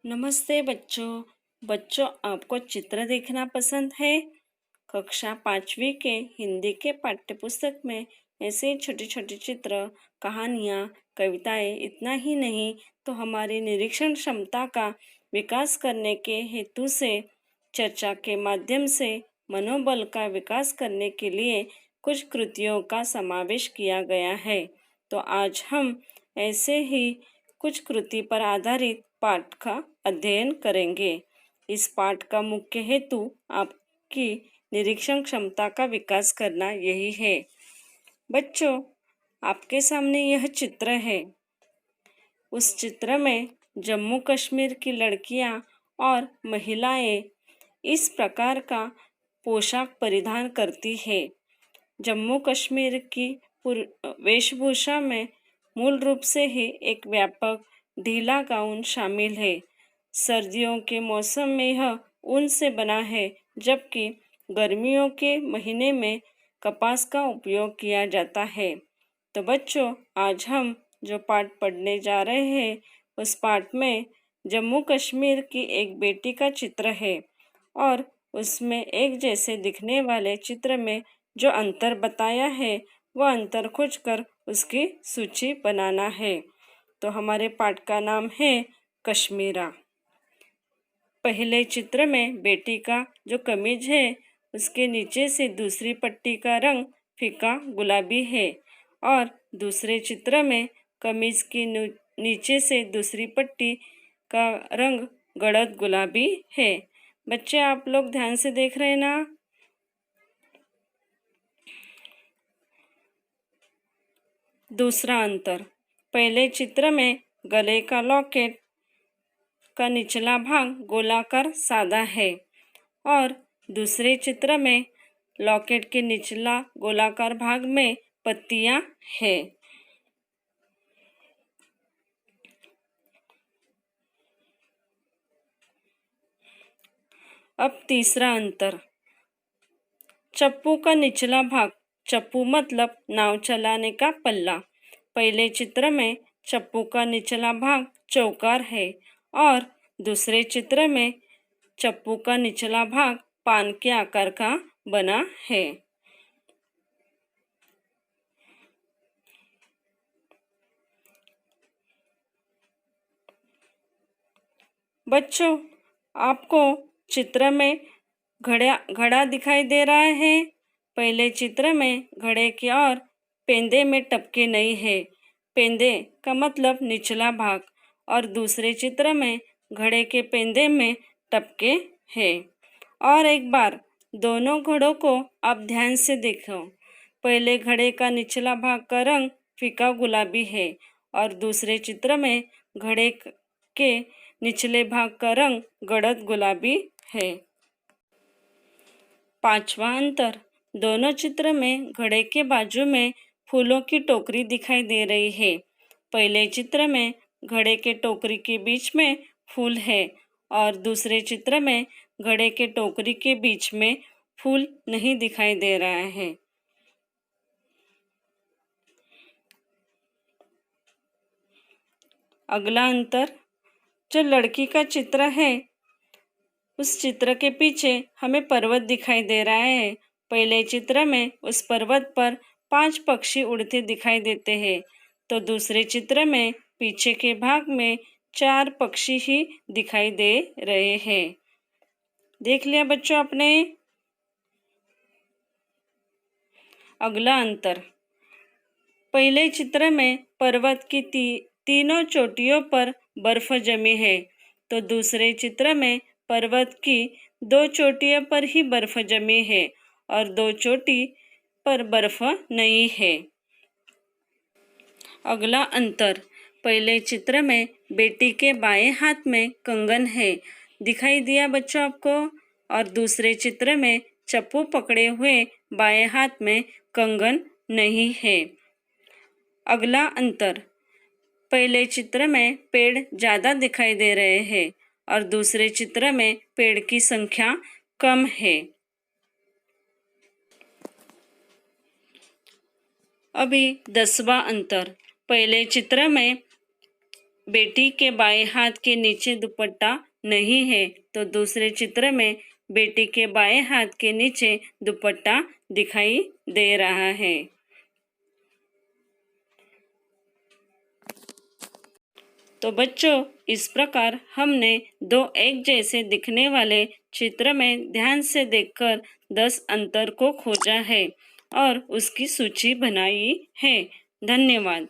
नमस्ते बच्चों। बच्चों, आपको चित्र देखना पसंद है? कक्षा 5वीं के हिंदी के पाठ्यपुस्तक में ऐसे छोटे छोटे चित्र, कहानियाँ, कविताएं, इतना ही नहीं तो हमारी निरीक्षण क्षमता का विकास करने के हेतु से चर्चा के माध्यम से मनोबल का विकास करने के लिए कुछ कृतियों का समावेश किया गया है। तो आज हम ऐसे ही कुछ कृति पर आधारित पाठ का अध्ययन करेंगे। इस पाठ का मुख्य हेतु आपकी निरीक्षण क्षमता का विकास करना यही है। बच्चों, आपके सामने यह चित्र है। उस चित्र में जम्मू कश्मीर की लड़कियां और महिलाएं इस प्रकार का पोशाक परिधान करती है। जम्मू कश्मीर की वेशभूषा में मूल रूप से ही एक व्यापक ढीला गाउन शामिल है। सर्दियों के मौसम में यह ऊन से बना है, जबकि गर्मियों के महीने में कपास का उपयोग किया जाता है। तो बच्चों, आज हम जो पाठ पढ़ने जा रहे हैं, उस पाठ में जम्मू कश्मीर की एक बेटी का चित्र है और उसमें एक जैसे दिखने वाले चित्र में जो अंतर बताया है, वह अंतर खोजकर उसकी सूची बनाना है। तो हमारे पाठ का नाम है कश्मीरा। पहले चित्र में बेटी का जो कमीज है, उसके नीचे से दूसरी पट्टी का रंग फीका गुलाबी है और दूसरे चित्र में कमीज के नीचे से दूसरी पट्टी का रंग गड़द गुलाबी है। बच्चे, आप लोग ध्यान से देख रहे हैं ना? दूसरा अंतर, पहले चित्र में गले का लॉकेट का निचला भाग गोलाकार सादा है और दूसरे चित्र में लॉकेट के निचला गोलाकार भाग में पत्तियां हैं। अब तीसरा अंतर, चप्पू का निचला भाग। चप्पू मतलब नाव चलाने का पल्ला। पहले चित्र में चप्पू का निचला भाग चौकार है और दूसरे चित्र में चप्पू का निचला भाग पान के आकार का बना है। बच्चों, आपको चित्र में घड़ा दिखाई दे रहा है। पहले चित्र में घड़े की ओर पेंदे में टपके नहीं है। पेंदे का मतलब निचला भाग और दूसरे चित्र में घड़े के पेंदे में टपके है। और एक बार दोनों घड़ों को आप ध्यान से देखो। पहले घड़े का निचला भाग का रंग फीका गुलाबी है और दूसरे चित्र में घड़े के निचले भाग का रंग गड़द गुलाबी है। पांचवा अंतर, दोनों चित्र में घड़े के बाजू में फूलों की टोकरी दिखाई दे रही है। पहले चित्र में घड़े के टोकरी के बीच में फूल है और दूसरे चित्र में घड़े के टोकरी के बीच में फूल नहीं दिखाई दे रहा है। अगला अंतर, जो लड़की का चित्र है, उस चित्र के पीछे हमें पर्वत दिखाई दे रहा है। पहले चित्र में उस पर्वत पर 5 पक्षी उड़ते दिखाई देते हैं, तो दूसरे चित्र में पीछे के भाग में 4 पक्षी ही दिखाई दे रहे हैं। देख लिया बच्चों आपने? अगला अंतर, पहले चित्र में पर्वत की तीनों चोटियों पर बर्फ जमी है, तो दूसरे चित्र में पर्वत की 2 चोटियों पर ही बर्फ जमी है और 2 चोटी पर बर्फ नहीं है। अगला अंतर, पहले चित्र में बेटी के बाएं हाथ में कंगन है, दिखाई दिया बच्चों आपको? और दूसरे चित्र में चप्पू पकड़े हुए बाएं हाथ में कंगन नहीं है। अगला अंतर, पहले चित्र में पेड़ ज़्यादा दिखाई दे रहे हैं और दूसरे चित्र में पेड़ की संख्या कम है। अभी 10वां अंतर, पहले चित्र में बेटी के बाएं हाथ के नीचे दुपट्टा नहीं है, तो दूसरे चित्र में बेटी के बाएं हाथ के नीचे दुपट्टा दिखाई दे रहा है। तो बच्चों, इस प्रकार हमने दो एक जैसे दिखने वाले चित्र में ध्यान से देखकर 10 अंतर को खोजा है और उसकी सूची बनाई है। धन्यवाद।